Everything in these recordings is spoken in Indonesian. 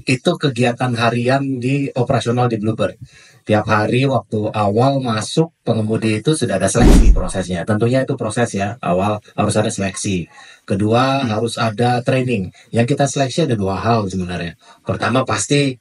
Itu kegiatan harian di operasional di Bluebird. Tiap hari waktu awal masuk pengemudi itu sudah ada seleksi prosesnya. Tentunya itu proses ya, awal harus ada seleksi. Kedua harus ada training. Yang kita seleksi ada dua hal sebenarnya. Pertama pasti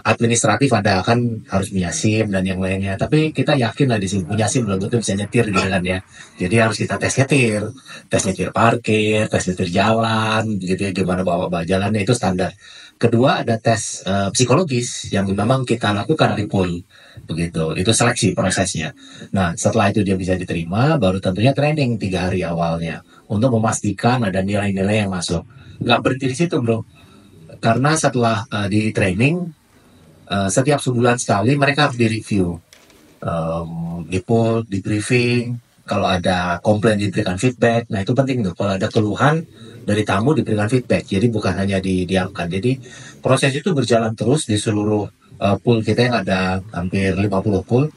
administratif ada kan, harus punya SIM dan yang lainnya. Tapi kita yakin lah di sini punya SIM belum tentu bisa nyetir gitu kan ya. Jadi harus kita tes nyetir parkir, tes nyetir jalan, gitu ya, gimana bawa jalannya itu standar. Kedua ada tes psikologis yang memang kita lakukan di pool begitu. Itu seleksi prosesnya. Nah setelah itu dia bisa diterima, baru tentunya training 3 hari awalnya untuk memastikan ada nilai-nilai yang masuk. Nggak berhenti di situ bro, karena setelah di training setiap sebulan sekali mereka harus direview, di poll, di briefing. Kalau ada komplain diberikan feedback. Nah itu penting tuh. Kalau ada keluhan dari tamu diberikan feedback. Jadi bukan hanya didiamkan. Jadi proses itu berjalan terus di seluruh pool kita yang ada hampir 50 pool.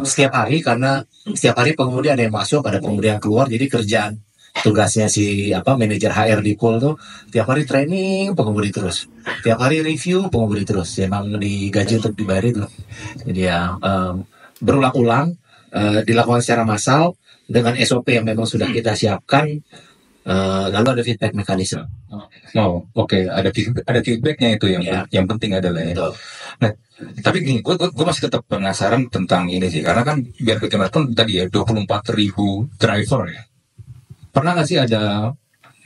Setiap hari, karena setiap hari pengemudi ada yang masuk, ada pengemudi yang keluar. Jadi kerjaan tugasnya si manajer HR di pool tuh tiap hari training pengemudi terus, tiap hari review pengemudi terus. Emang digaji untuk dibayar itu. Jadi ya berulang-ulang, dilakukan secara massal dengan SOP yang memang sudah kita siapkan. Lalu ada feedback mekanisme. Oh, oke. Ada feedbacknya itu yang penting adalah ya. Nah, tapi gini, gue masih tetap penasaran tentang ini sih, karena kan biar bagaimanapun tadi ya 24.000 driver ya. Pernah nggak sih ada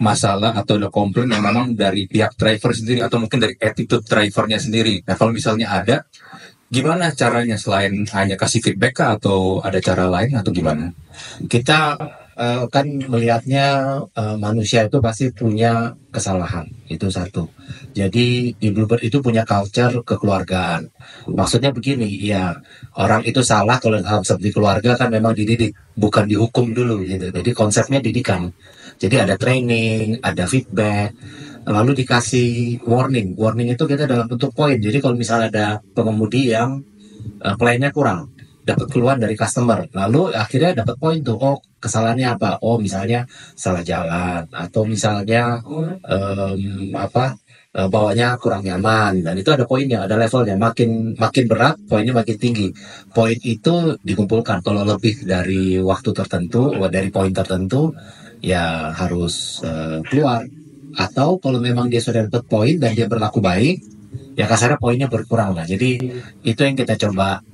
masalah atau ada komplain yang memang dari pihak driver sendiri atau mungkin dari attitude drivernya sendiri? Nah, kalau misalnya ada, gimana caranya selain hanya kasih feedback kah, atau ada cara lain atau gimana? Kita kan melihatnya manusia itu pasti punya kesalahan, itu satu. Jadi di Bluebird itu punya culture kekeluargaan. Maksudnya begini, ya orang itu salah kalau hal seperti keluarga kan memang dididik, bukan dihukum dulu gitu. Jadi konsepnya didikan. Jadi ada training, ada feedback, lalu dikasih warning. Warning itu kita dalam bentuk poin. Jadi kalau misalnya ada pengemudi yang pelayannya kurang, dapat keluhan dari customer, lalu akhirnya dapat poin tuh, oh kesalahannya apa, oh misalnya salah jalan, atau misalnya bawanya kurang nyaman, dan itu ada poinnya, ada levelnya, makin makin berat poinnya makin tinggi. Poin itu dikumpulkan, kalau lebih dari waktu tertentu, dari poin tertentu ya harus keluar. Atau kalau memang dia sudah dapat poin dan dia berlaku baik, ya kasarnya poinnya berkurang lah. Jadi itu yang kita coba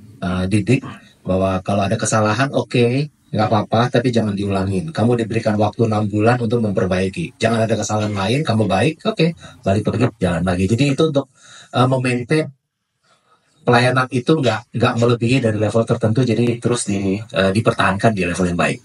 didik, bahwa kalau ada kesalahan oke, nggak apa-apa, tapi jangan diulangin. Kamu diberikan waktu 6 bulan untuk memperbaiki. Jangan ada kesalahan lain, kamu baik, oke, balik pergi jalan lagi. Jadi itu untuk memaintain pelayanan itu nggak melebihi dari level tertentu, jadi terus dipertahankan di level yang baik.